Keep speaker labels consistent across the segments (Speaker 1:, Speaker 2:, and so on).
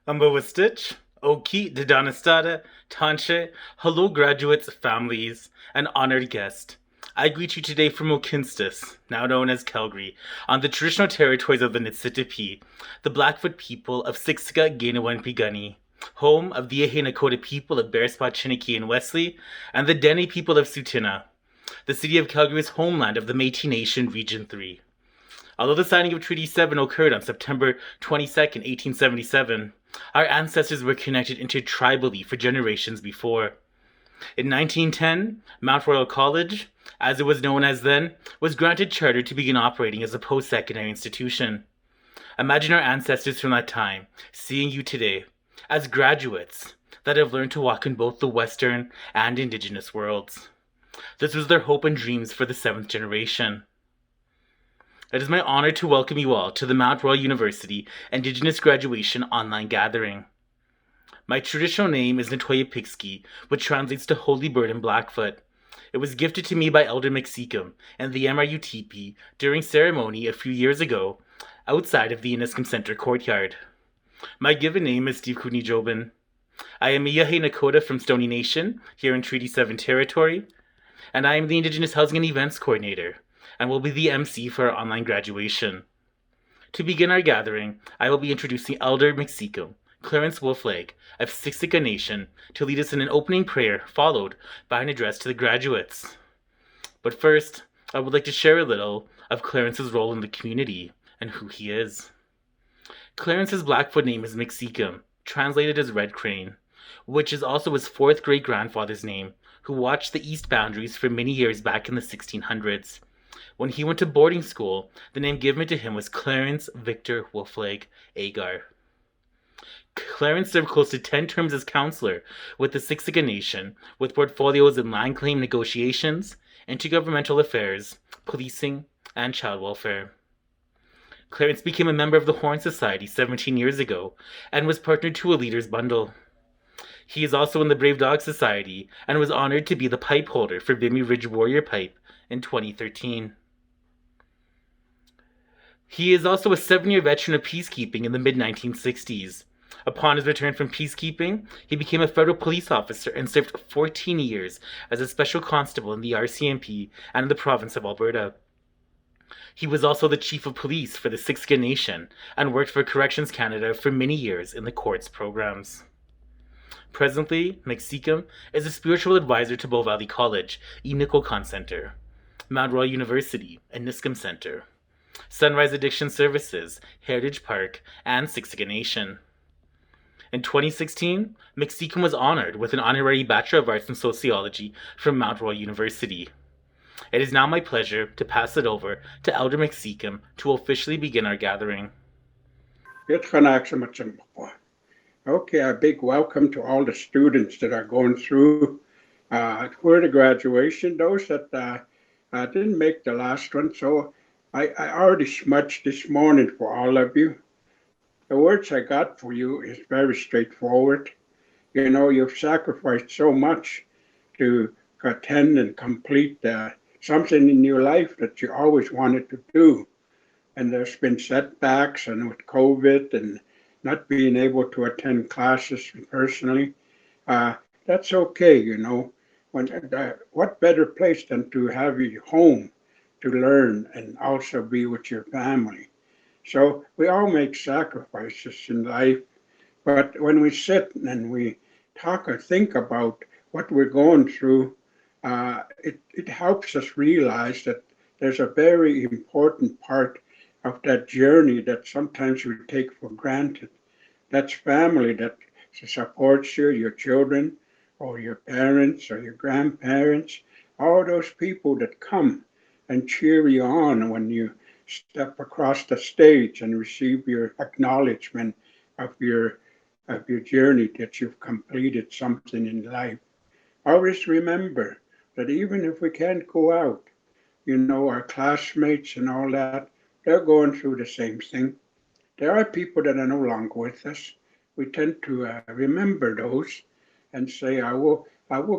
Speaker 1: Stitch, Oki, Didanistada, Tanche, hello graduates, families, and honored guest. I greet you today from Okinstis, now known as Calgary, on the traditional territories of the Niitsitapi, the Blackfoot people of Siksika, Gainawan, Pigani, home of the Ehe Nakota people of Bearspaw, Chiniki, and Wesley, and the Dene people of Sutina. The city of Calgary is homeland of the Métis Nation Region 3. Although the signing of Treaty 7 occurred on September 22nd, 1877, our ancestors were connected intertribally for generations before. In 1910, Mount Royal College, as it was known as then, was granted charter to begin operating as a post-secondary institution. Imagine our ancestors from that time seeing you today as graduates that have learned to walk in both the Western and Indigenous worlds. This was their hope and dreams for the seventh generation. It is my honor to welcome you all to the Mount Royal University Indigenous Graduation Online Gathering. My traditional name is Natoya Pixki, which translates to Holy Bird in Blackfoot. It was gifted to me by Elder McSeacom and the MRU teepee during ceremony a few years ago outside of the Iniscum Center courtyard. My given name is Steve Kuni Jobin. I am a Yahe Nakota from Stoney Nation, here in Treaty 7 territory, and I am the Indigenous Housing and Events Coordinator, and will be the MC for our online graduation. To begin our gathering, I will be introducing Elder McSeacom, Clarence Wolflag of Siksika Nation, to lead us in an opening prayer, followed by an address to the graduates. But first, I would like to share a little of Clarence's role in the community and who he is. Clarence's Blackfoot name is McSeacom, translated as Red Crane, which is also his fourth great-grandfather's name, who watched the east boundaries for many years back in the 1600s. When he went to boarding school, the name given to him was Clarence Victor Wolflag Agar. Clarence served close to 10 terms as counselor with the Siksika Nation, with portfolios in land claim negotiations, intergovernmental affairs, policing, and child welfare. Clarence became a member of the Horn Society 17 years ago and was partnered to a leader's bundle. He is also in the Brave Dog Society and was honored to be the pipe holder for Vimy Ridge Warrior Pipe in 2013. He is also a 7-year veteran of peacekeeping in the mid-1960s. Upon his return from peacekeeping, he became a federal police officer and served 14 years as a special constable in the RCMP and in the province of Alberta. He was also the chief of police for the Siksika Nation and worked for Corrections Canada for many years in the courts programs. Presently, McSeacom is a spiritual advisor to Bow Valley College, Enikokon Center, Mount Royal University, and Niskum Center, Sunrise Addiction Services, Heritage Park, and Siksika Nation. In 2016, McSeacom was honored with an honorary Bachelor of Arts in Sociology from Mount Royal University. It is now my pleasure to pass it over to Elder McSeacom to officially begin our gathering.
Speaker 2: Okay, a big welcome to all the students that are going through for the graduation. Those that didn't make the last one, so I already smudged this morning for all of you. The words I got for you is very straightforward. You know, you've sacrificed so much to attend and complete something in your life that you always wanted to do. And there's been setbacks, and with COVID and not being able to attend classes personally, that's okay, you know. What better place than to have you home to learn and also be with your family? So we all make sacrifices in life, but when we sit and we talk or think about what we're going through, it helps us realize that there's a very important part of that journey that sometimes we take for granted. That's family that supports you, your children, or your parents, or your grandparents, all those people that come and cheer you on when you step across the stage and receive your acknowledgement of your journey, that you've completed something in life. Always remember that even if we can't go out, you know, our classmates and all that, they're going through the same thing. There are people that are no longer with us. We tend to remember those and say, I will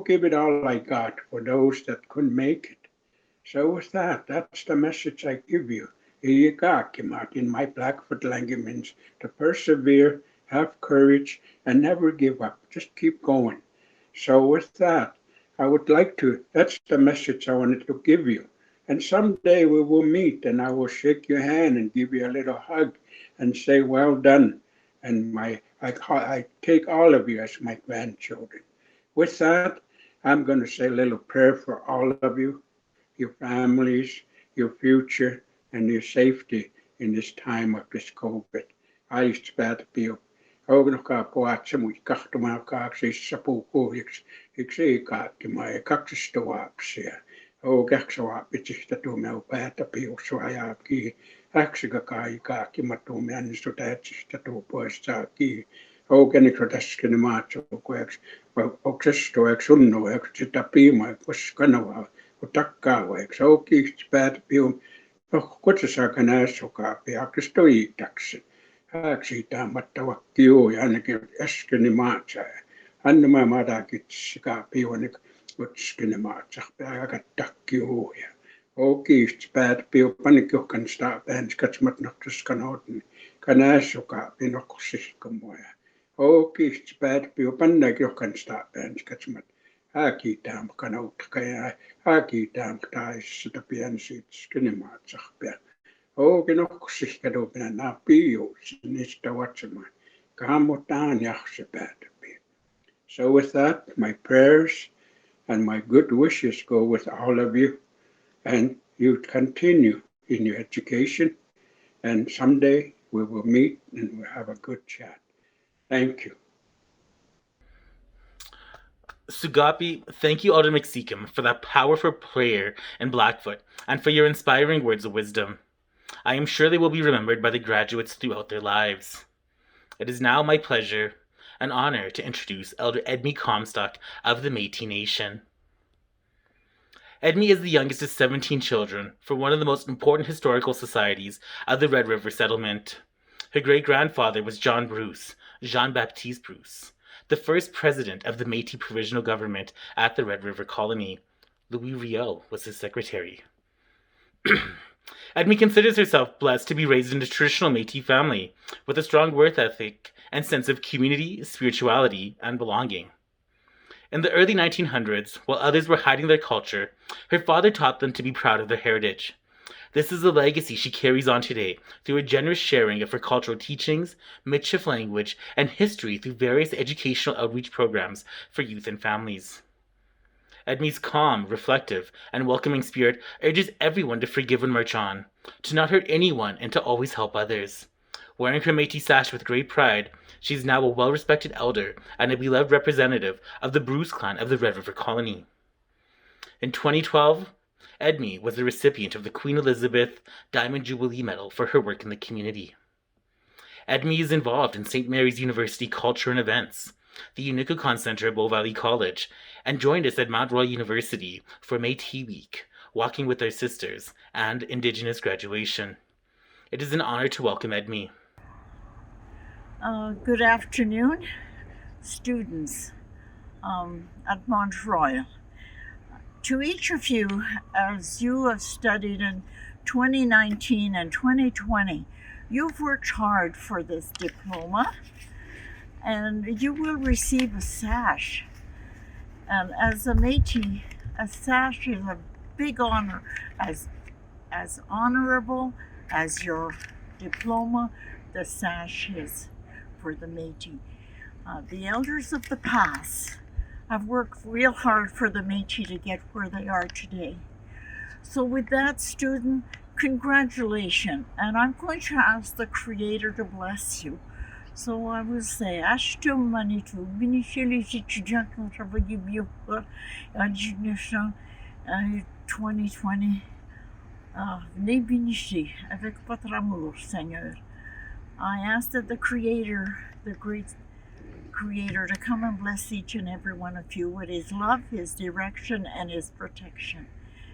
Speaker 2: give it all I got for those that couldn't make it. So with that, that's the message I give you. In my Blackfoot language means to persevere have courage, and never give up. Just keep going. So, with that, I would like to, that's the message I wanted to give you. And someday we will meet and I will shake your hand and give you a little hug and say, well done. And I take all of you as my grandchildren. With that, I'm going to say a little prayer for all of you, your families, your future, and your safety in this time of this COVID. I spät piu. Ognokaa poatse mui kahtumaa kaaksi sapu kuhiksi. Yksi kaatti mai kaksista vaapsia. Ogaksa vaapitsista tuumeu päätä piusua ja kiinni. Äksikä kai kaakki matuumi annistu täytsistä tuu pois saa kiinni. Ogenikso täsken maatsukueksi. Oksestoeksi sunnueksi sitä piimaeksi kanavaa. Kun takkaaveeksi oukiiksi päät pium. Kutsusaaka näissukaa piakris toitaksi. Hääksiitäämättä vakkiuu ja ainakin äskeni maatsa. Anna madakitsika piunik kutskeni maatsa. Pääkä takkiuu ja oukiiksi päät piu panikjuhkan staa pääns katsmat noktuskan odni. Kanäissukaa pinokkusiskamoja. Oukiiksi päät piu pannakjuhkan staa pääns katsmat. Hääkiitään kanautta ja hääkiitään taissa pian siitä skenemaatsappia. Oukin okkusista duupina naa piiuus niistä vatsamaan. Kammotaan jakse päätöpiä. So with that, my prayers and my good wishes go with all of you, and you continue in your education, and someday we will meet and we'll have a good chat. Thank you.
Speaker 1: Sugapi, thank you, Alder McSeacom, for that powerful prayer in Blackfoot and for your inspiring words of wisdom. I am sure they will be remembered by the graduates throughout their lives. It is now my pleasure and honor to introduce Elder Edmie Comstock of the Métis Nation. Edmie is the youngest of 17 children for one of the most important historical societies of the Red River settlement. Her great-grandfather was John Bruce, Jean-Baptiste Bruce, the first president of the Métis Provisional Government at the Red River Colony. Louis Riel was his secretary. Edmie considers herself blessed to be raised in a traditional Métis family with a strong work ethic and sense of community, spirituality, and belonging. In the early 1900s, while others were hiding their culture, her father taught them to be proud of their heritage. This is a legacy she carries on today through a generous sharing of her cultural teachings, Michif language, and history through various educational outreach programs for youth and families. Edmie's calm, reflective, and welcoming spirit urges everyone to forgive and march on, to not hurt anyone, and to always help others. Wearing her Métis sash with great pride, she is now a well-respected elder and a beloved representative of the Bruce clan of the Red River Colony. In 2012, Edmie was the recipient of the Queen Elizabeth Diamond Jubilee Medal for her work in the community. Edmie is involved in St. Mary's University Culture and Events, the Unicocon Center at Bow Valley College, and joined us at Mount Royal University for Métis Week, Walking with Our Sisters, and Indigenous graduation. It is an honor to welcome Edmie.
Speaker 3: Good afternoon, students at Mount Royal. To each of you, as you have studied in 2019 and 2020, you've worked hard for this diploma, and you will receive a sash. And as a Métis, a sash is a big honor, as honorable as your diploma, the sash is for the Métis. The elders of the past have worked real hard for the Métis to get where they are today. So with that, student, congratulations. And I'm going to ask the Creator to bless you. So I will say, Ashtum Manitou, Binichelis étudiants qui ont travaillé bien pour Indigenous 2020. Venez bénir avec votre amour, Seigneur. I ask that the Creator, the great Creator, to come and bless each and every one of you with His love, His direction, and His protection.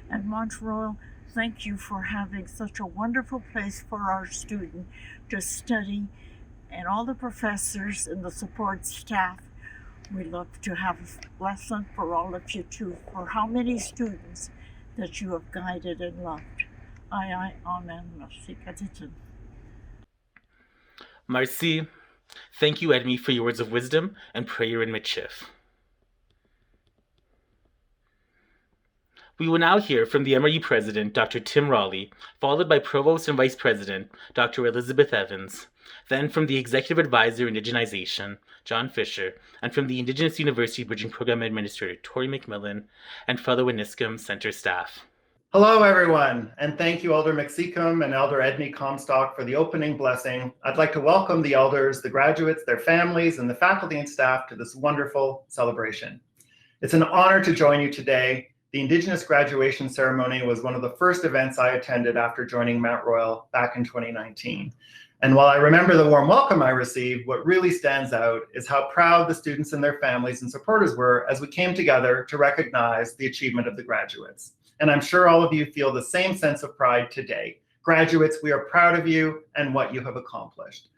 Speaker 3: And Mount Royal, thank you for having such a wonderful place for our student to study, and all the professors and the support staff. We love to have a lesson for all of you too, for how many students that you have guided and loved. Amen. Merci.
Speaker 1: Merci. Thank you, Edmi, for your words of wisdom and prayer in Michif. We will now hear from the MRU President, Dr. Tim Raleigh, followed by Provost and Vice President, Dr. Elizabeth Evans, then from the Executive Advisor Indigenization, John Fisher, and from the Indigenous University Bridging Program Administrator, Tori McMillan, and fellow Iniscum Center staff.
Speaker 4: Hello, everyone, and thank you, Elder McSeacom and Elder Edney Comstock, for the opening blessing. I'd like to welcome the elders, the graduates, their families, and the faculty and staff to this wonderful celebration. It's an honor to join you today. The Indigenous graduation ceremony was one of the first events I attended after joining Mount Royal back in 2019. And while I remember the warm welcome I received, what really stands out is how proud the students and their families and supporters were as we came together to recognize the achievement of the graduates. And I'm sure all of you feel the same sense of pride today. Graduates, we are proud of you and what you have accomplished.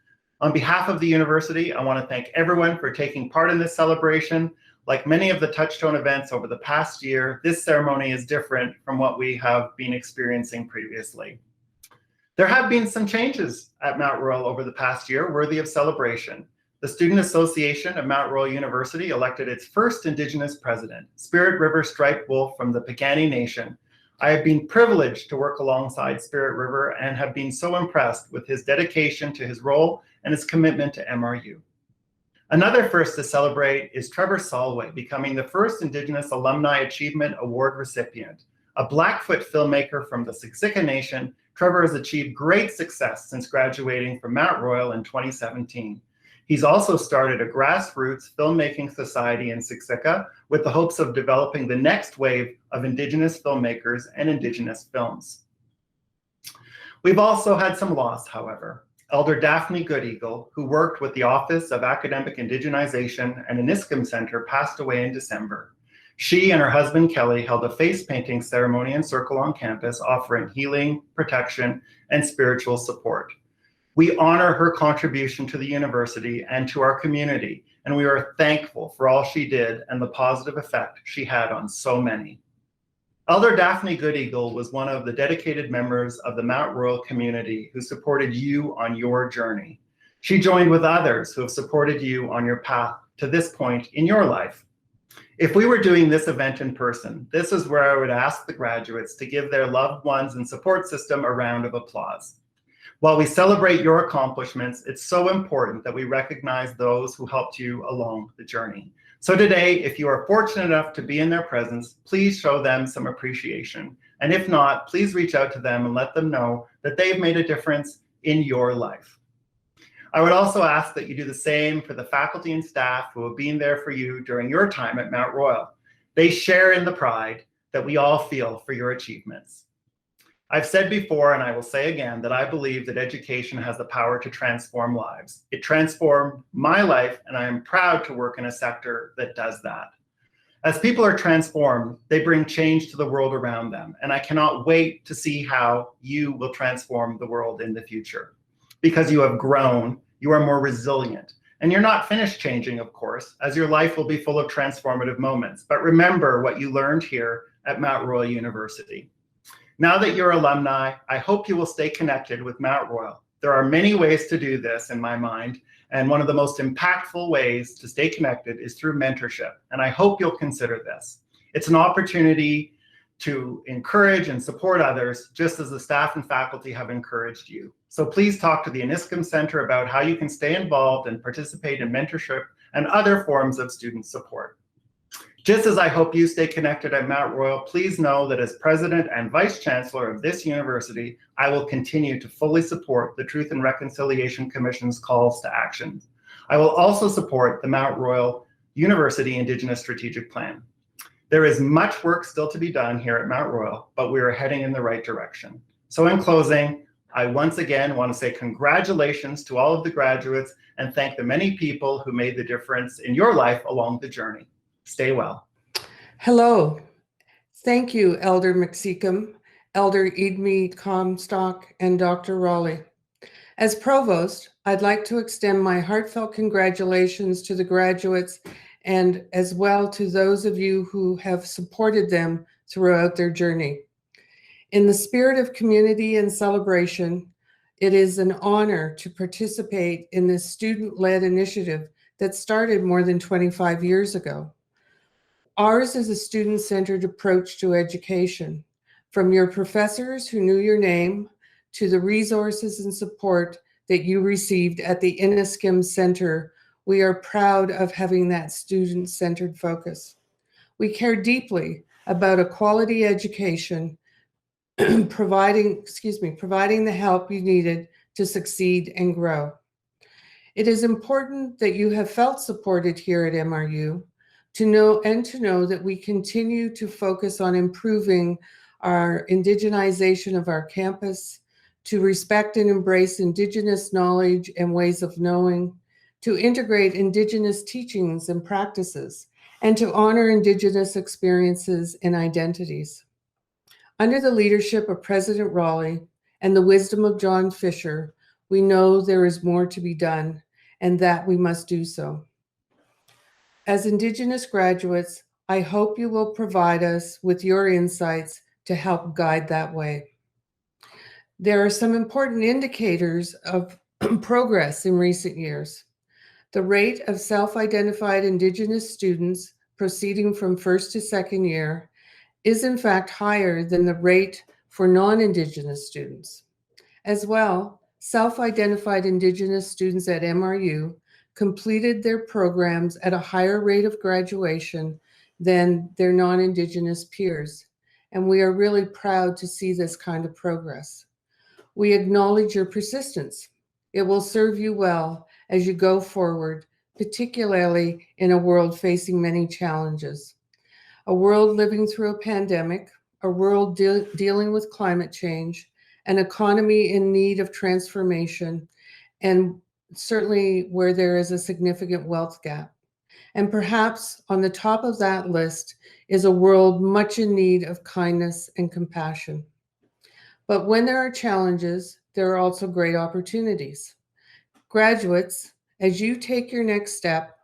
Speaker 4: On behalf of the university, I want to thank everyone for taking part in this celebration. Like many of the Touchstone events over the past year, this ceremony is different from what we have been experiencing previously. There have been some changes at Mount Royal over the past year worthy of celebration. The Student Association of Mount Royal University elected its first Indigenous president, Spirit River Striped Wolf from the Piikani Nation. I have been privileged to work alongside Spirit River and have been so impressed with his dedication to his role and his commitment to MRU. Another first to celebrate is Trevor Solway becoming the first Indigenous Alumni Achievement Award recipient. A Blackfoot filmmaker from the Siksika Nation, Trevor has achieved great success since graduating from Mount Royal in 2017. He's also started a grassroots filmmaking society in Siksika with the hopes of developing the next wave of Indigenous filmmakers and Indigenous films. We've also had some loss, however. Elder Daphne Goodeagle, who worked with the Office of Academic Indigenization and Iniscum Center, passed away in December. She and her husband, Kelly, held a face painting ceremony and circle on campus, offering healing, protection, and spiritual support. We honor her contribution to the university and to our community, and we are thankful for all she did and the positive effect she had on so many. Elder Daphne Goodeagle was one of the dedicated members of the Mount Royal community who supported you on your journey. She joined with others who have supported you on your path to this point in your life. If we were doing this event in person, this is where I would ask the graduates to give their loved ones and support system a round of applause. While we celebrate your accomplishments, it's so important that we recognize those who helped you along the journey. So today, if you are fortunate enough to be in their presence, please show them some appreciation. And if not, please reach out to them and let them know that they've made a difference in your life. I would also ask that you do the same for the faculty and staff who have been there for you during your time at Mount Royal. They share in the pride that we all feel for your achievements. I've said before, and I will say again, that I believe that education has the power to transform lives. It transformed my life, and I am proud to work in a sector that does that. As people are transformed, they bring change to the world around them, and I cannot wait to see how you will transform the world in the future. Because you have grown, you are more resilient, and you're not finished changing, of course, as your life will be full of transformative moments. But remember what you learned here at Mount Royal University. Now that you're alumni, I hope you will stay connected with Mount Royal. There are many ways to do this in my mind, and one of the most impactful ways to stay connected is through mentorship, and I hope you'll consider this. It's an opportunity to encourage and support others, just as the staff and faculty have encouraged you. So please talk to the Iniscum Center about how you can stay involved and participate in mentorship and other forms of student support. Just as I hope you stay connected at Mount Royal, please know that as President and Vice Chancellor of this university, I will continue to fully support the Truth and Reconciliation Commission's calls to action. I will also support the Mount Royal University Indigenous Strategic Plan. There is much work still to be done here at Mount Royal, but we are heading in the right direction. So in closing, I once again want to say congratulations to all of the graduates and thank the many people who made the difference in your life along the journey. Stay well.
Speaker 5: Hello. Thank you, Elder McSeacom, Elder Edmi Comstock, and Dr. Raleigh. As Provost, I'd like to extend my heartfelt congratulations to the graduates and as well to those of you who have supported them throughout their journey. In the spirit of community and celebration, It is an honor to participate in this student-led initiative that started more than 25 years ago. Ours is a student-centered approach to education, from your professors who knew your name to the resources and support that you received at the Inniskim Center. We are proud of having that student-centered focus. We care deeply about a quality education, providing the help you needed to succeed and grow. It is important that you have felt supported here at MRU to know that we continue to focus on improving our indigenization of our campus, to respect and embrace Indigenous knowledge and ways of knowing, to integrate Indigenous teachings and practices, and to honor Indigenous experiences and identities. Under the leadership of President Raleigh and the wisdom of John Fisher, we know there is more to be done and that we must do so. As Indigenous graduates, I hope you will provide us with your insights to help guide that way. There are some important indicators of progress in recent years. The rate of self-identified Indigenous students proceeding from first to second year is in fact higher than the rate for non-Indigenous students. As well, self-identified Indigenous students at MRU completed their programs at a higher rate of graduation than their non-Indigenous peers, and we are really proud to see this kind of progress. We acknowledge your persistence. It will serve you well as you go forward, particularly in a world facing many challenges. A world living through a pandemic, a world dealing with climate change, an economy in need of transformation, and certainly where there is a significant wealth gap. And perhaps on the top of that list is a world much in need of kindness and compassion. But when there are challenges, there are also great opportunities. Graduates, as you take your next step,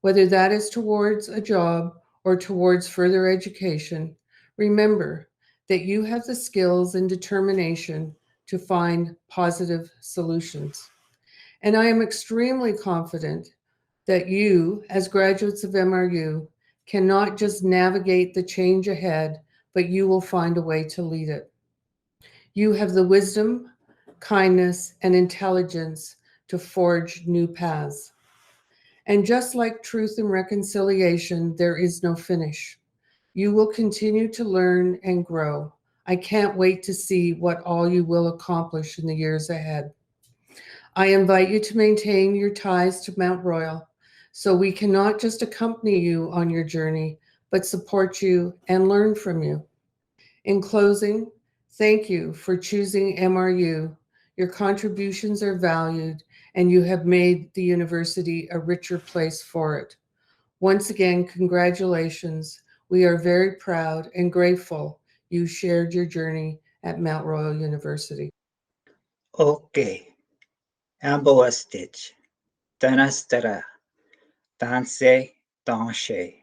Speaker 5: whether that is towards a job or towards further education, remember that you have the skills and determination to find positive solutions. And I am extremely confident that you, as graduates of MRU, can not just navigate the change ahead, but you will find a way to lead it. You have the wisdom, kindness, and intelligence to forge new paths. And just like truth and reconciliation, there is no finish. You will continue to learn and grow. I can't wait to see what all you will accomplish in the years ahead. I invite you to maintain your ties to Mount Royal so we can not just accompany you on your journey, but support you and learn from you. In closing, thank you for choosing MRU. Your contributions are valued, and you have made the university a richer place for it. Once again, congratulations. We are very proud and grateful you shared your journey at Mount Royal University.
Speaker 6: Okay, Amboastich, Danastara, Danse, Danshe,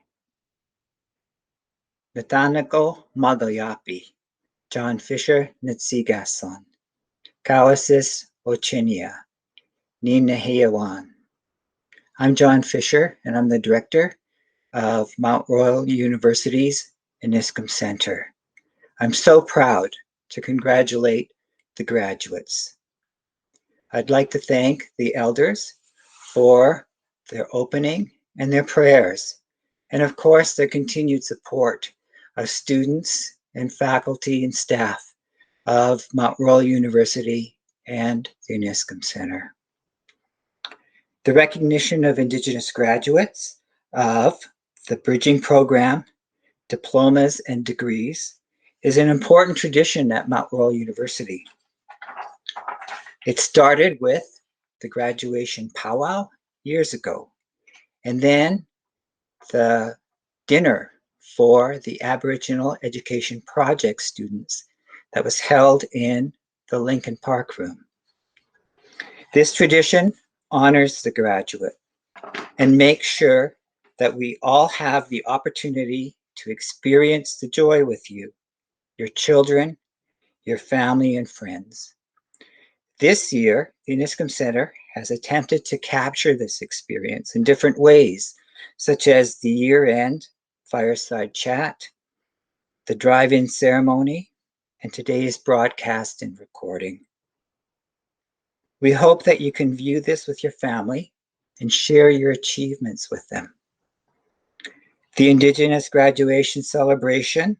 Speaker 6: Natanako Magayapi, John Fisher, Nitsigason, Kawasis, Ochinia, Ninaheawan. I'm John Fisher, and I'm the director of Mount Royal University's Inniskim Center. I'm so proud to congratulate the graduates. I'd like to thank the elders for their opening and their prayers, and of course their continued support of students and faculty and staff of Mount Royal University and the Inniskim Center. The recognition of Indigenous graduates of the Bridging Program, diplomas and degrees is an important tradition at Mount Royal University. It started with the graduation powwow years ago, and then the dinner for the Aboriginal Education Project students that was held in the Lincoln Park Room. This tradition honors the graduate and makes sure that we all have the opportunity to experience the joy with you, your children, your family, and friends. This year, the Uniscom Center has attempted to capture this experience in different ways, such as the year-end fireside chat, the drive-in ceremony, and today's broadcast and recording. We hope that you can view this with your family and share your achievements with them. The Indigenous graduation celebration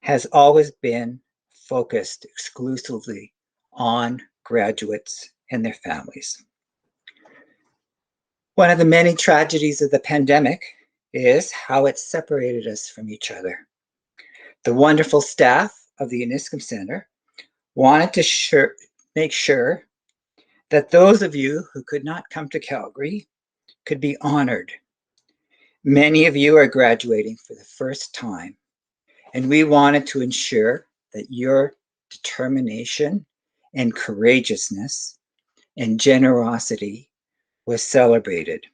Speaker 6: has always been focused exclusively on graduates and their families. One of the many tragedies of the pandemic is how it separated us from each other. The wonderful staff of the Uniscom Center wanted to make sure that those of you who could not come to Calgary could be honored. Many of you are graduating for the first time, and we wanted to ensure that your determination and courageousness and generosity was celebrated.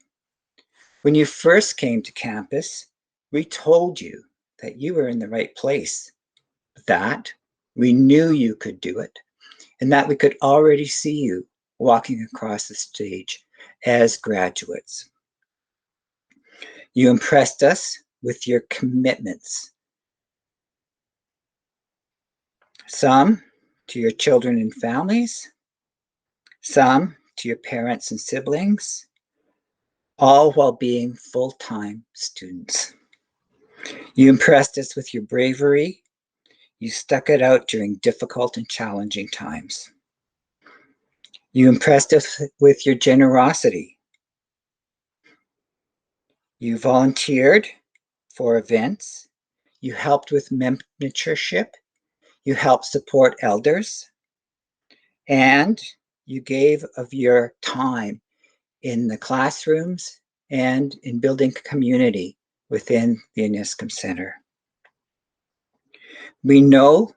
Speaker 6: When you first came to campus, we told you that you were in the right place, that we knew you could do it, and that we could already see you walking across the stage as graduates. You impressed us with your commitments, some to your children and families, some to your parents and siblings, all while being full-time students. You impressed us with your bravery. You stuck it out during difficult and challenging times. You impressed us with your generosity. You volunteered for events. You helped with mentorship. You helped support elders. And you gave of your time in the classrooms and in building community within the Uniscom Center. We know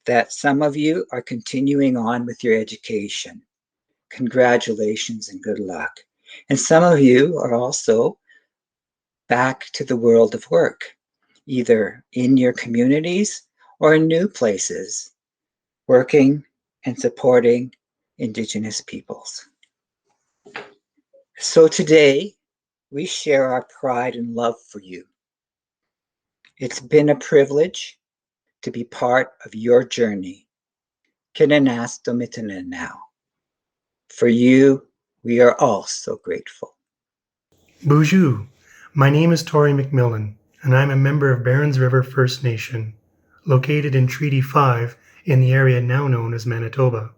Speaker 6: that some of you are continuing on with your education. Congratulations and good luck. And some of you are also back to the world of work, either in your communities or in new places, working and supporting Indigenous peoples. So today, we share our pride and love for you. It's been a privilege to be part of your journey. Kinanas Domitana now. For you, we are all so grateful.
Speaker 7: Bonjour, my name is Tori McMillan, and I'm a member of Barons River First Nation, located in Treaty 5 in the area now known as Manitoba.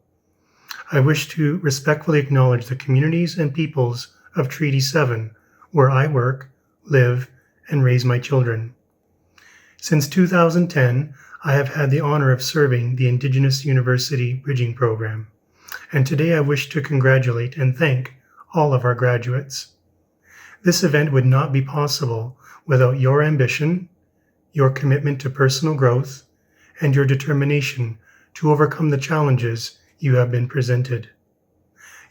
Speaker 7: I wish to respectfully acknowledge the communities and peoples of Treaty 7, where I work, live, and raise my children. Since 2010, I have had the honor of serving the Indigenous University Bridging Program, and today I wish to congratulate and thank all of our graduates. This event would not be possible without your ambition, your commitment to personal growth, and your determination to overcome the challenges you have been presented.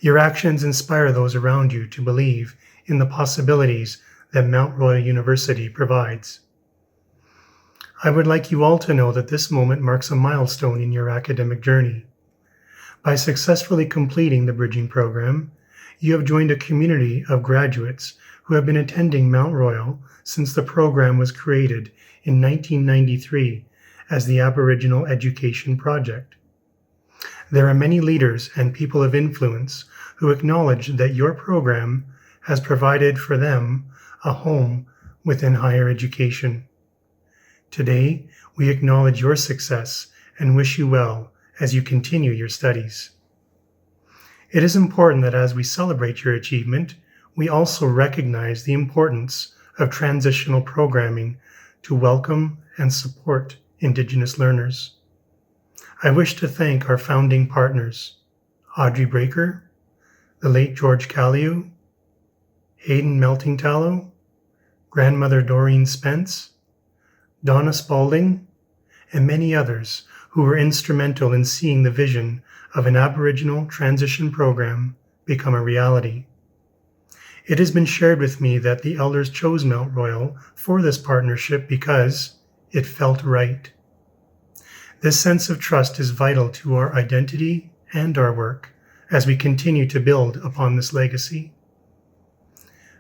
Speaker 7: Your actions inspire those around you to believe in the possibilities that Mount Royal University provides. I would like you all to know that this moment marks a milestone in your academic journey. By successfully completing the bridging program, you have joined a community of graduates who have been attending Mount Royal since the program was created in 1993 as the Aboriginal Education Project. There are many leaders and people of influence who acknowledge that your program has provided for them a home within higher education. Today, we acknowledge your success and wish you well as you continue your studies. It is important that as we celebrate your achievement, we also recognize the importance of transitional programming to welcome and support Indigenous learners. I wish to thank our founding partners, Audrey Breaker, the late George Calliou, Hayden Meltingtallow, grandmother Doreen Spence, Donna Spalding, and many others who were instrumental in seeing the vision of an Aboriginal transition program become a reality. It has been shared with me that the elders chose Mount Royal for this partnership because it felt right. This sense of trust is vital to our identity and our work as we continue to build upon this legacy.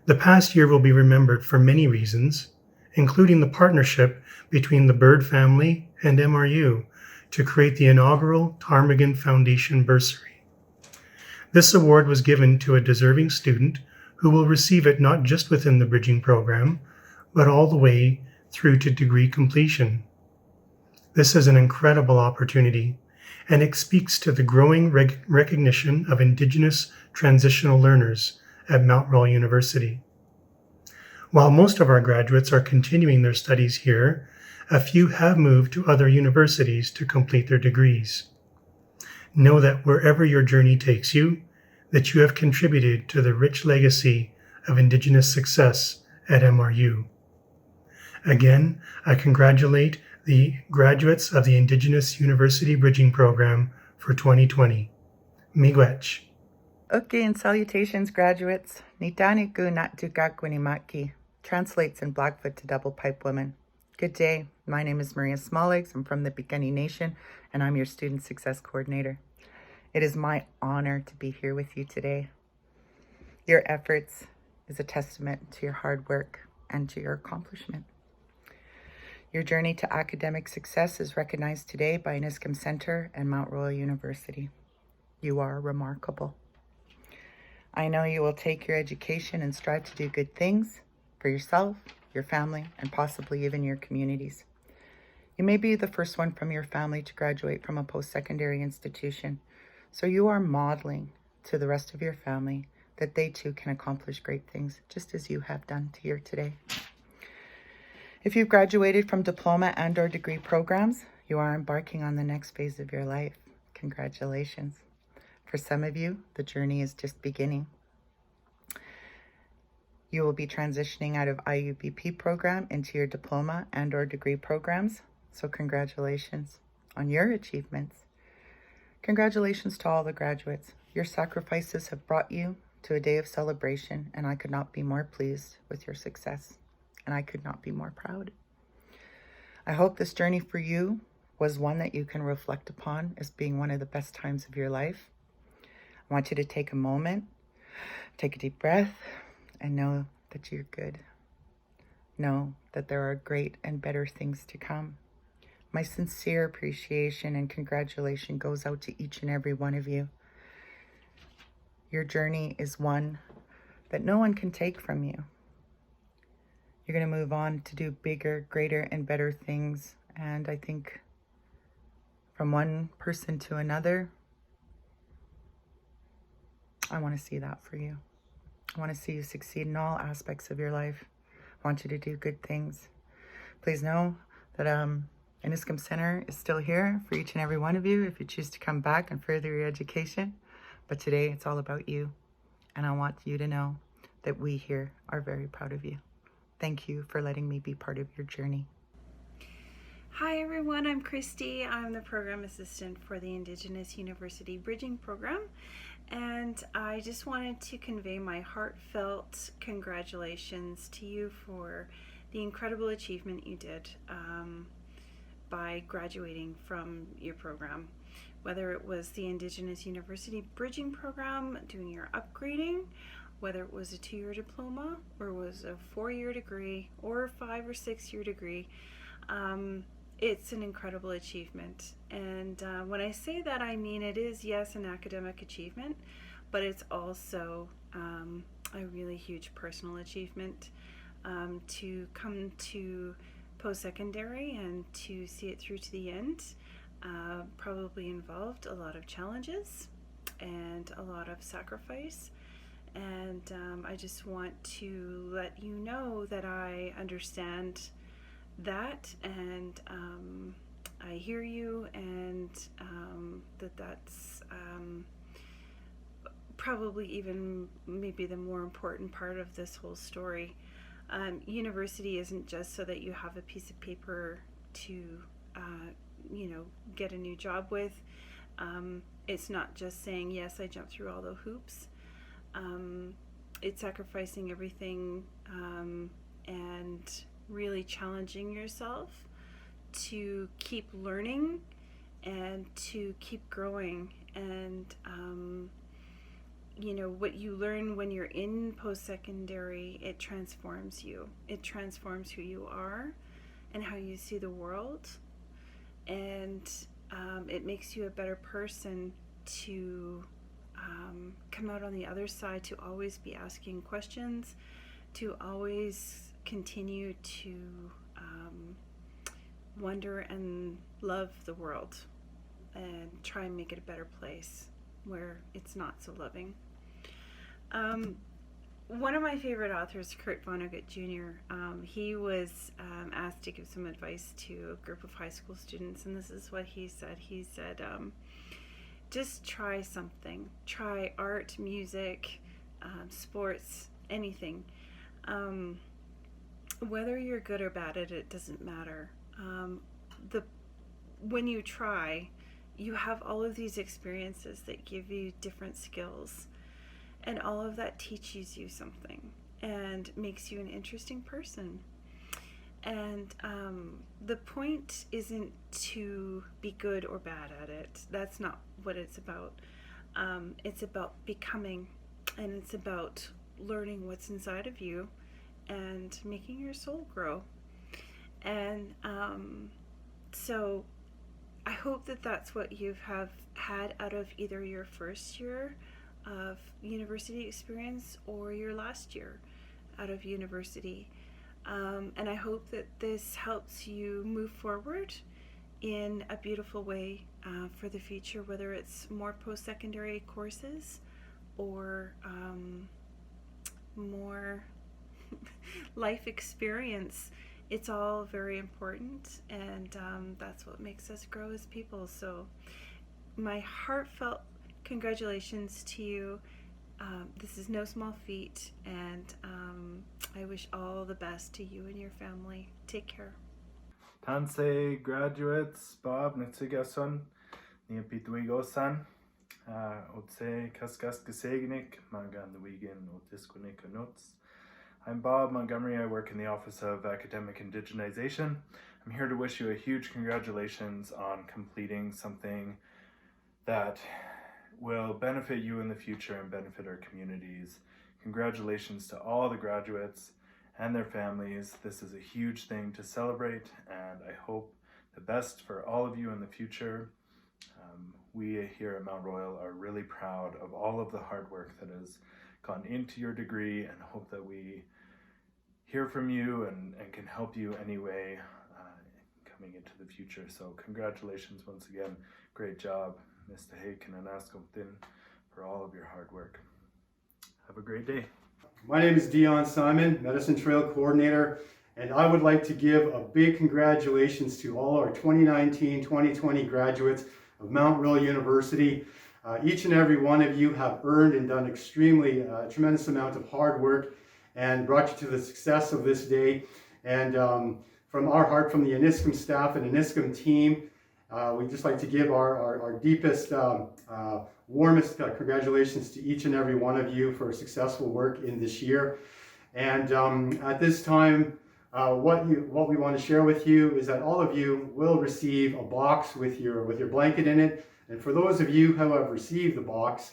Speaker 7: The past year will be remembered for many reasons, including the partnership between the Bird family and MRU to create the inaugural Ptarmigan Foundation Bursary. This award was given to a deserving student who will receive it not just within the bridging program, but all the way through to degree completion. This is an incredible opportunity, and it speaks to the growing recognition of Indigenous transitional learners at Mount Royal University. While most of our graduates are continuing their studies here, a few have moved to other universities to complete their degrees. Know that wherever your journey takes you, that you have contributed to the rich legacy of Indigenous success at MRU. Again, I congratulate the graduates of the Indigenous University Bridging Program for 2020. Miigwech.
Speaker 8: Okay, and salutations, graduates. Nitaniku Nattukakwenimaki translates in Blackfoot to Double Pipe Women. Good day. My name is Maria Smalllegs. I'm from the Piikani Nation, and I'm your Student Success Coordinator. It is my honor to be here with you today. Your efforts is a testament to your hard work and to your accomplishment. Your journey to academic success is recognized today by Niskum Center and Mount Royal University. You are remarkable. I know you will take your education and strive to do good things for yourself, your family, and possibly even your communities. You may be the first one from your family to graduate from a post-secondary institution, so you are modeling to the rest of your family that they too can accomplish great things, just as you have done here today. If you've graduated from diploma and/or degree programs, you are embarking on the next phase of your life. Congratulations. For some of you, the journey is just beginning. You will be transitioning out of IUBP program into your diploma and/or degree programs, so congratulations on your achievements. Congratulations to all the graduates. Your sacrifices have brought you to a day of celebration, and I could not be more pleased with your success, and I could not be more proud. I hope this journey for you was one that you can reflect upon as being one of the best times of your life. I want you to take a moment, take a deep breath, and know that you're good. Know that there are great and better things to come. My sincere appreciation and congratulation goes out to each and every one of you. Your journey is one that no one can take from you. You're going to move on to do bigger, greater, and better things. And I think from one person to another, I want to see that for you. I want to see you succeed in all aspects of your life. I want you to do good things. Please know that Niskum Center is still here for each and every one of you if you choose to come back and further your education. But today it's all about you. And I want you to know that we here are very proud of you. Thank you for letting me be part of your journey.
Speaker 9: Hi everyone, I'm Christy. I'm the program assistant for the Indigenous University Bridging Program, and I just wanted to convey my heartfelt congratulations to you for the incredible achievement you did by graduating from your program. Whether it was the Indigenous University Bridging Program, doing your upgrading, whether it was a 2-year diploma or was a 4-year degree or a 5 or 6-year degree, it's an incredible achievement. And when I say that, I mean it is, yes, an academic achievement, but it's also a really huge personal achievement to come to post-secondary and to see it through to the end. Probably involved a lot of challenges and a lot of sacrifice. And I just want to let you know that I understand that, and I hear you, and that's probably even maybe the more important part of this whole story. University isn't just so that you have a piece of paper to get a new job with. It's not just saying, yes, I jumped through all the hoops. It's sacrificing everything and really challenging yourself to keep learning and to keep growing And you know, what you learn when you're in post-secondary, it transforms you. It transforms who you are and how you see the world. And it makes you a better person to come out on the other side, to always be asking questions, to always continue to wonder and love the world and try and make it a better place where it's not so loving. One of my favorite authors, Kurt Vonnegut Jr., he was asked to give some advice to a group of high school students, and this is what he said. He said, just try something. Try art, music, sports, anything. Whether you're good or bad at it doesn't matter. When you try, you have all of these experiences that give you different skills. And all of that teaches you something and makes you an interesting person. And the point isn't to be good or bad at it. That's not what it's about. It's about becoming, and it's about learning what's inside of you and making your soul grow. And so I hope that that's what you have had out of either your first year of university experience or your last year out of university. And I hope that this helps you move forward in a beautiful way for the future, whether it's more post-secondary courses or more life experience. It's all very important, and that's what makes us grow as people. So my heartfelt congratulations to you. This is no small feat, and I wish all the best to you and your family. Take care.
Speaker 10: Tansei graduates, Bob Netzigason, Niapituigosan, Otse Kaskas Gesegnik, Mangan the Wigan, Otiskunik Nuts. I'm Bob Montgomery. I work in the Office of Academic Indigenization. I'm here to wish you a huge congratulations on completing something that will benefit you in the future and benefit our communities. Congratulations to all the graduates and their families. This is a huge thing to celebrate, and I hope the best for all of you in the future. We here at Mount Royal are really proud of all of the hard work that has gone into your degree, and hope that we hear from you and can help you anyway coming into the future. So congratulations once again. Great job, Mr. Haken and Ascomton, for all of your hard work. Have a great day.
Speaker 11: My name is Dion Simon, Medicine Trail Coordinator, and I would like to give a big congratulations to all our 2019-2020 graduates of Mount Royal University. Each and every one of you have earned and done extremely tremendous amount of hard work and brought you to the success of this day. And from our heart, from the Aniskum staff and Aniskum team, we'd just like to give our deepest, warmest congratulations to each and every one of you for successful work in this year. And at this time, what we want to share with you is that all of you will receive a box with your blanket in it. And for those of you who have received the box,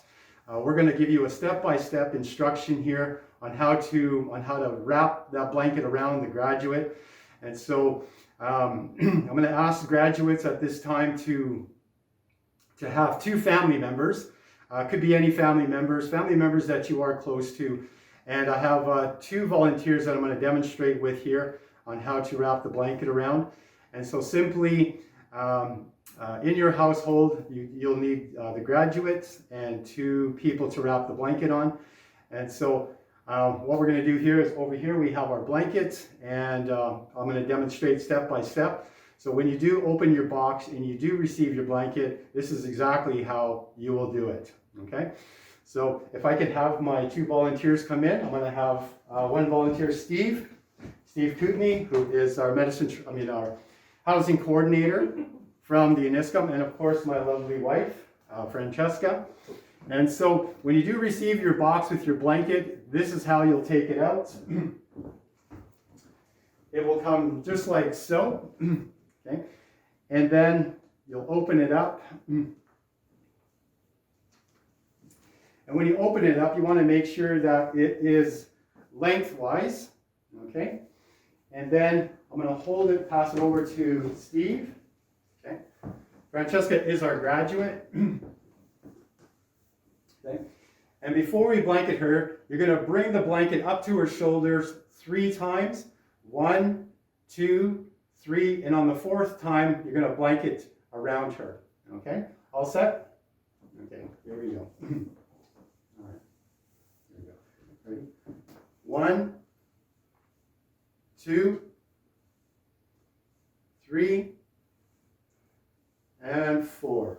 Speaker 11: we're going to give you a step-by-step instruction here on how to wrap that blanket around the graduate. And so I'm going to ask the graduates at this time to have two family members. Could be any family members that you are close to. And I have two volunteers that I'm going to demonstrate with here on how to wrap the blanket around. And so simply, in your household, you'll need the graduates and two people to wrap the blanket on. And so what we're going to do here is over here we have our blankets, and I'm going to demonstrate step by step. So when you do open your box and you do receive your blanket, this is exactly how you will do it. Okay? So if I could have my two volunteers come in, I'm going to have one volunteer, Steve Kootenai, who is our our housing coordinator from the Aniskum, and of course my lovely wife, Francesca. And so when you do receive your box with your blanket, this is how you'll take it out. It will come just like so. Okay? And then you'll open it up. And when you open it up, you want to make sure that it is lengthwise, okay? And then I'm going to hold it, pass it over to Steve. Okay. Francesca is our graduate. Okay. And before we blanket her, you're going to bring the blanket up to her shoulders 3 times. 1, 2, 3, and on the 4th time, you're going to blanket around her. Okay? All set? Okay, here we go. All right. Here we go. Ready? 1, 2, 3, and 4.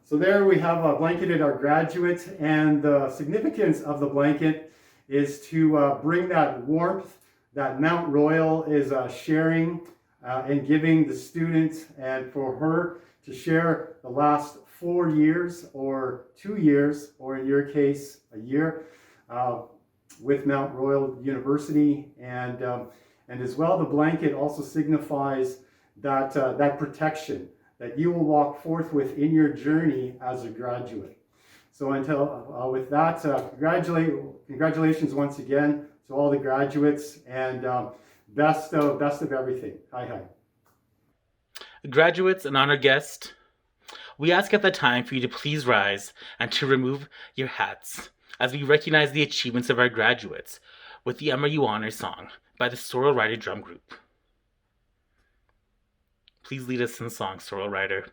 Speaker 11: So there we have blanketed our graduates, and the significance of the blanket is to bring that warmth that Mount Royal is sharing and giving the students, and for her to share the last 4 years or 2 years, or in your case, a year, with Mount Royal University. And as well, the blanket also signifies that, that protection that you will walk forth with in your journey as a graduate. So until with that, congratulations once again to all the graduates, and best of everything. Hi.
Speaker 1: Graduates and honored guests, we ask at the time for you to please rise and to remove your hats as we recognize the achievements of our graduates with the MRU Honors Song by the Sorrel Rider Drum Group. Please lead us in song, Sorrel Rider.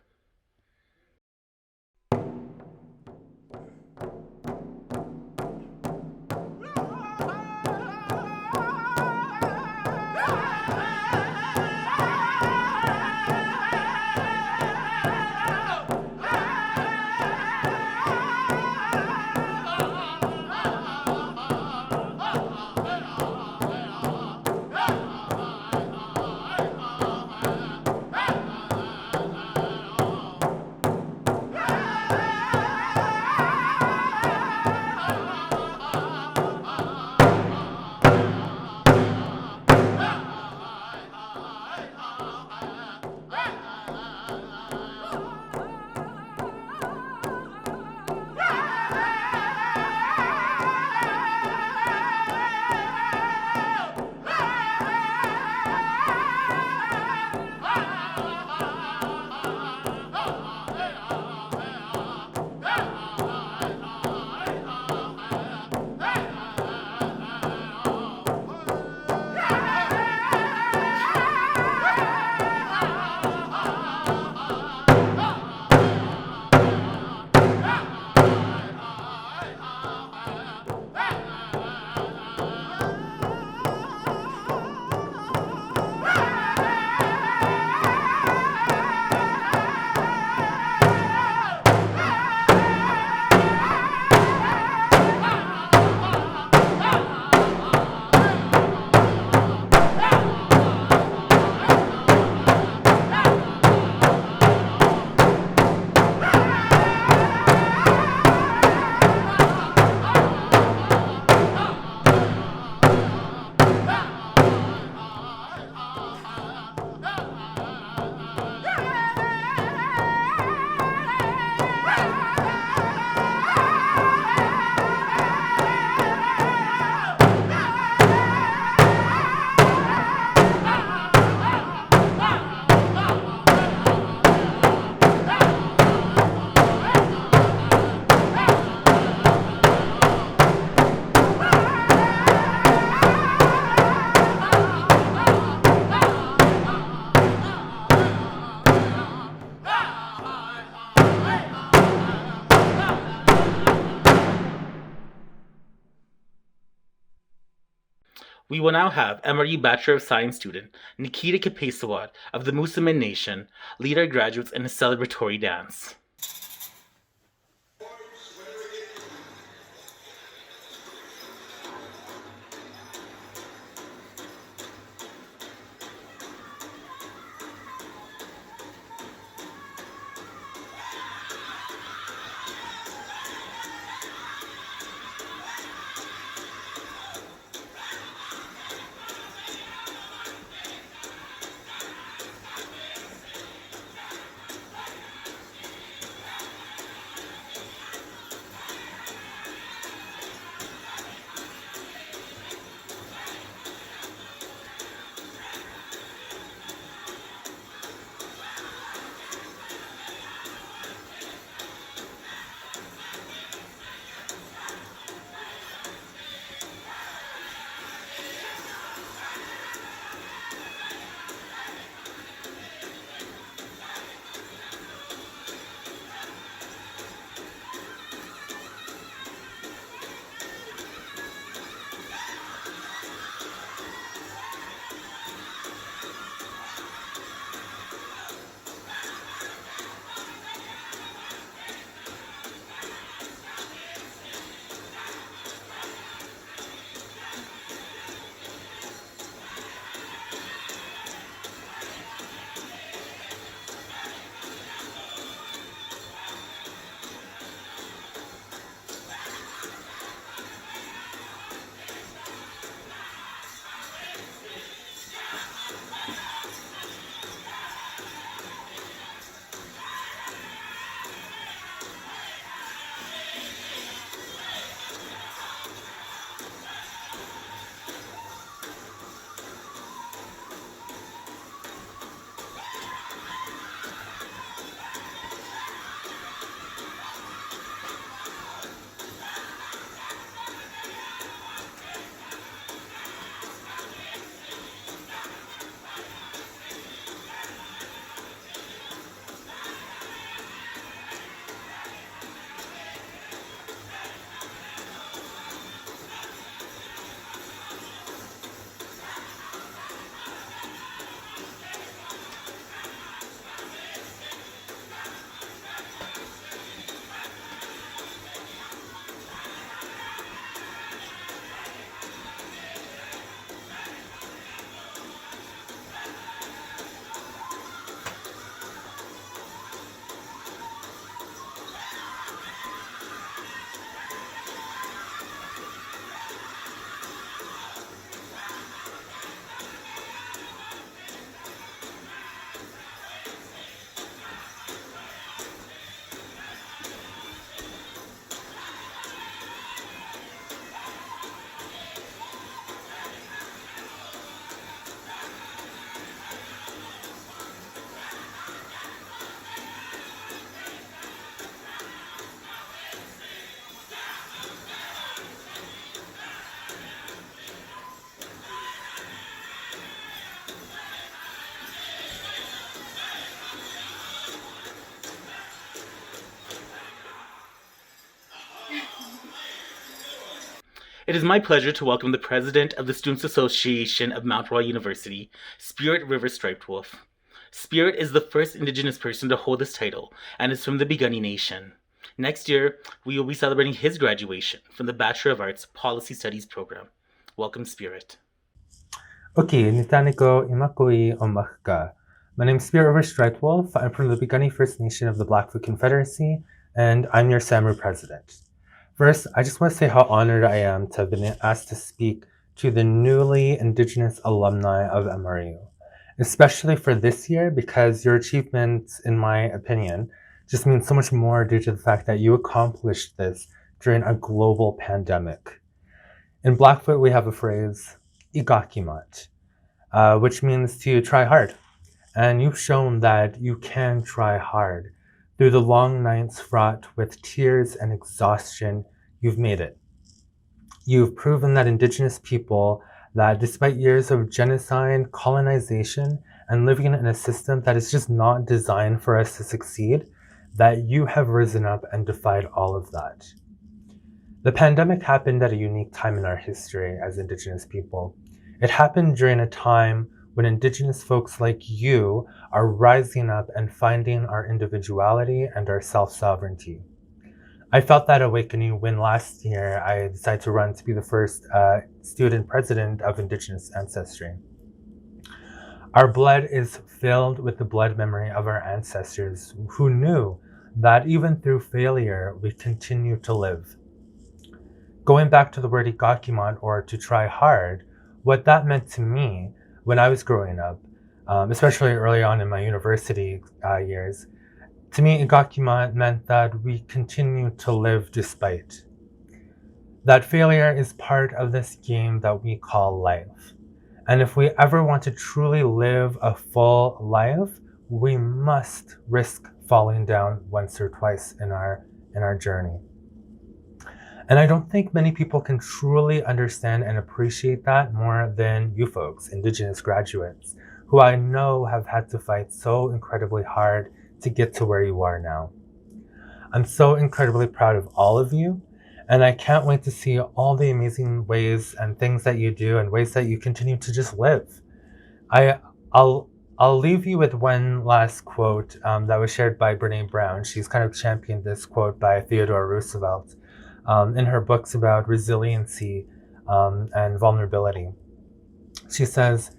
Speaker 1: We will now have MRU Bachelor of Science student Nikita Kapesawat of the Moosomin Nation lead our graduates in a celebratory dance. It is my pleasure to welcome the President of the Students Association of Mount Royal University, Spirit River Striped Wolf. Spirit is the first Indigenous person to hold this title and is from the Piikani Nation. Next year, we will be celebrating his graduation from the Bachelor of Arts Policy Studies program. Welcome, Spirit.
Speaker 12: Okay, Nitaniko Imakoi Omachka. My name is Spirit River Striped Wolf. I'm from the Piikani First Nation of the Blackfoot Confederacy, and I'm your SAMRU president. First, I just want to say how honored I am to have been asked to speak to the newly Indigenous alumni of MRU, especially for this year because your achievements, in my opinion, just mean so much more due to the fact that you accomplished this during a global pandemic. In Blackfoot, we have a phrase, igakimat, which means to try hard. And you've shown that you can try hard. Through the long nights fraught with tears and exhaustion, you've made it. You've proven that Indigenous people, that despite years of genocide, colonization, and living in a system that is just not designed for us to succeed, that you have risen up and defied all of that. The pandemic happened at a unique time in our history as Indigenous people. It happened during a time when Indigenous folks like you are rising up and finding our individuality and our self-sovereignty. I felt that awakening when last year I decided to run to be the first student president of Indigenous ancestry. Our blood is filled with the blood memory of our ancestors who knew that even through failure, we continue to live. Going back to the word igakimat, or to try hard, what that meant to me when I was growing up, especially early on in my university years, to me, igakimat meant that we continue to live despite. That failure is part of this game that we call life. And if we ever want to truly live a full life, we must risk falling down once or twice in our journey. And I don't think many people can truly understand and appreciate that more than you folks, Indigenous graduates, who I know have had to fight so incredibly hard to get to where you are now. I'm so incredibly proud of all of you, and I can't wait to see all the amazing ways and things that you do and ways that you continue to just live. I'll leave you with one last quote that was shared by Brene Brown. She's kind of championed this quote by Theodore Roosevelt in her books about resiliency and vulnerability. She says,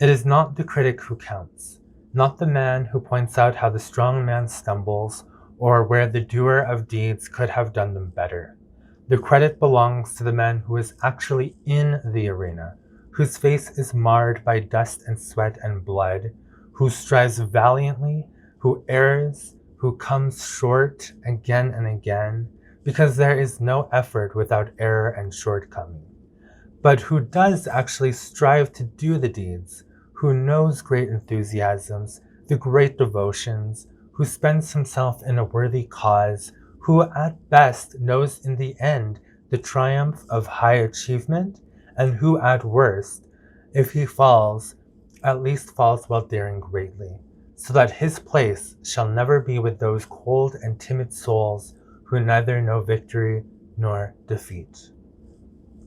Speaker 12: "It is not the critic who counts, not the man who points out how the strong man stumbles or where the doer of deeds could have done them better. The credit belongs to the man who is actually in the arena, whose face is marred by dust and sweat and blood, who strives valiantly, who errs, who comes short again and again, because there is no effort without error and shortcoming, but who does actually strive to do the deeds, who knows great enthusiasms, the great devotions, who spends himself in a worthy cause, who at best knows in the end the triumph of high achievement, and who at worst, if he falls, at least falls while daring greatly, so that his place shall never be with those cold and timid souls who neither know victory nor defeat."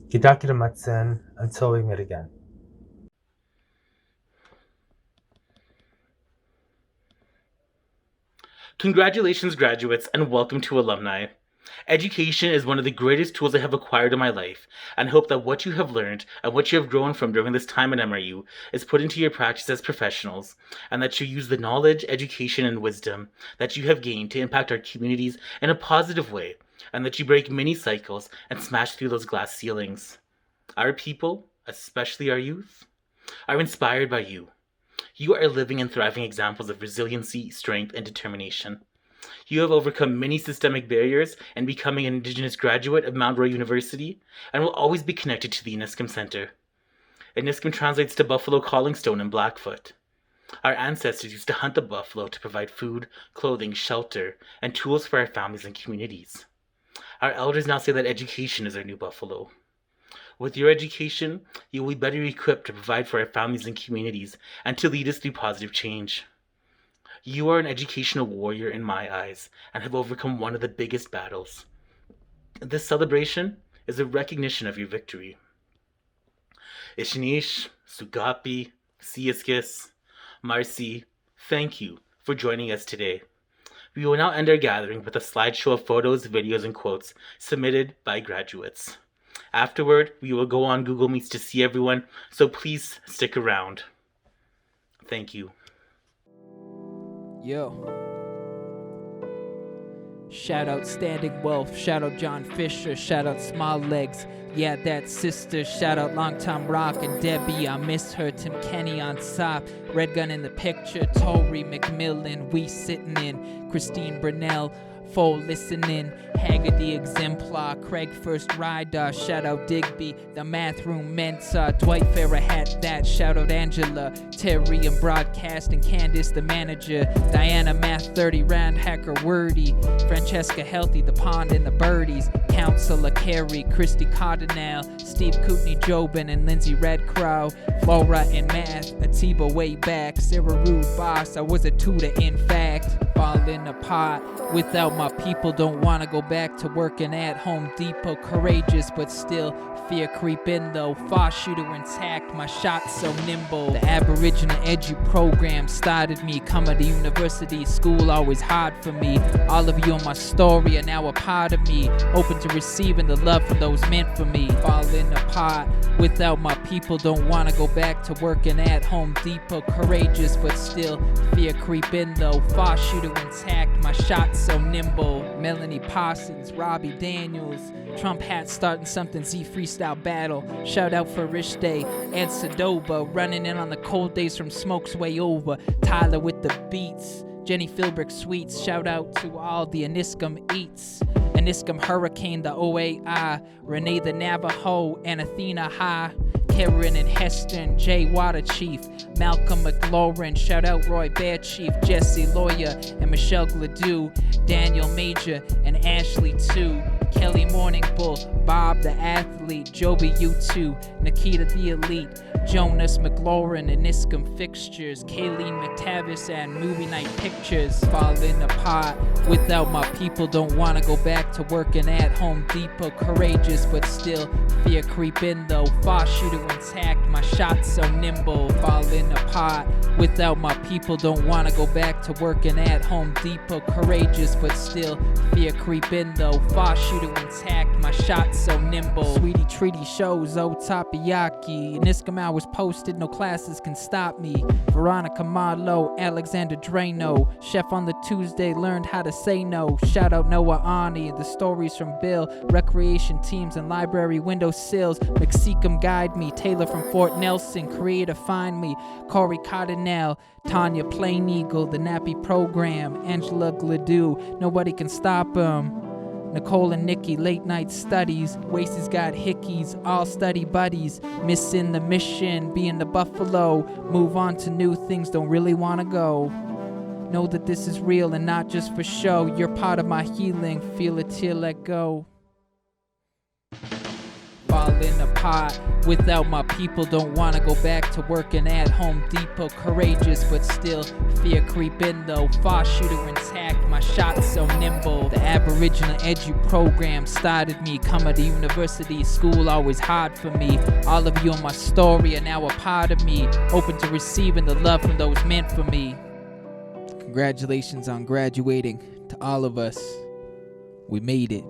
Speaker 12: Kidakira Matsen, until we meet again.
Speaker 1: Congratulations, graduates, and welcome to alumni. Education is one of the greatest tools I have acquired in my life, and I hope that what you have learned and what you have grown from during this time at MRU is put into your practice as professionals, and that you use the knowledge, education, and wisdom that you have gained to impact our communities in a positive way, and that you break many cycles and smash through those glass ceilings. Our people, especially our youth, are inspired by you. You are living and thriving examples of resiliency, strength, and determination. You have overcome many systemic barriers and becoming an Indigenous graduate of Mount Royal University, and will always be connected to the Iniskim Center. Iniskim translates to Buffalo Calling Stone in Blackfoot. Our ancestors used to hunt the buffalo to provide food, clothing, shelter, and tools for our families and communities. Our elders now say that education is our new buffalo. With your education, you will be better equipped to provide for our families and communities and to lead us through positive change. You are an educational warrior in my eyes and have overcome one of the biggest battles. This celebration is a recognition of your victory. Ishnish, Sugapi, Siaskis, Marcy, thank you for joining us today. We will now end our gathering with a slideshow of photos, videos, and quotes submitted by graduates. Afterward, we will go on Google Meets to see everyone, so please stick around. Thank you.
Speaker 13: Yo. Shout out Standing Wolf, shout out John Fisher, shout out Small Legs, yeah, that sister, shout out Long Tom Rock and Debbie, I miss her, Tim Kenny on top, Red Gun in the picture, Tori McMillan, we sitting in, Christine Brunell, Fole listening, Haggerty exemplar, Craig First Rider, shout out Digby, the math room mentor, Dwight Farah had that, shout out Angela, Terry and broadcasting, Candace the manager, Diana Math 30, Rand Hacker Wordy, Francesca Healthy, the pond and the birdies, Counselor Carey, Christy Cardinal, Steve Kootenai Jobin and Lindsay Redcrow, Flora and Math, Atiba way back, Sarah Rude Boss, I was a tutor in fact, falling apart, without my people, don't wanna go back to working at Home Depot, courageous but still fear creep in though, far shooter intact, my shot so nimble, the Aboriginal Edu program started me, coming to university, school always hard for me, all of you on my story are now a part of me, open to receiving the love from those meant for me, falling apart, without my people, don't wanna go back to working at Home Depot, courageous but still fear creep in though, far shooter intact, my shot so nimble, Melanie Parsons, Robbie Daniels, Trump hat starting something Z freestyle battle, shout out for Rich Day and Sadoba, running in on the cold days from Smoke's way over, Tyler with the beats, Jenny Philbrick Sweets, shout out to all the Aniscum Eats, Aniscum Hurricane, the OAI, Renee the Navajo, and Athena High, Karen and Heston, Jay Water Chief, Malcolm McLaurin, shout out Roy Bear Chief, Jesse Lawyer, and Michelle Gladue, Daniel Major, and Ashley too, Kelly Morning Bull, Bob the Athlete, Joby U2, Nikita the Elite, Jonas McLaurin, and Niscum Fixtures, Kayleen McTavish, and Movie Night Pictures, falling apart, without my people, don't wanna go back to working at Home Depot, courageous but still fear creep in though, far shooter intact, my shot so nimble, falling apart, without my people, don't wanna go back to working at Home Depot, courageous but still fear creep in though, far shooter intact, my shot so nimble, Sweetie Treaty shows, oh Tapiaki, Niscum hours posted, no classes can stop me, Veronica Marlowe, Alexander Drano, Chef on the Tuesday learned how to say no, shout out Noah Arnie, the stories from Bill, recreation teams and library windowsills, McSeacum guide me, Taylor from Fort Nelson, creator find me, Corey Cardinal, Tanya Plain Eagle, the Nappy program, Angela Gladue, nobody can stop him, Nicole and Nikki, late night studies, Wacy's got hickeys, all study buddies, missing the mission, being the buffalo, move on to new things, don't really wanna go. Know that this is real and not just for show, you're part of my healing, feel it till let go. Falling apart, without my people, don't wanna go back to working at Home Depot, courageous but still fear creep in though, far shooter intact, my shot so nimble, the Aboriginal Edu program started me, coming to university, school always hard for me, all of you on my story are now a part of me, open to receiving the love from those meant for me. Congratulations on graduating to all of us, we made it.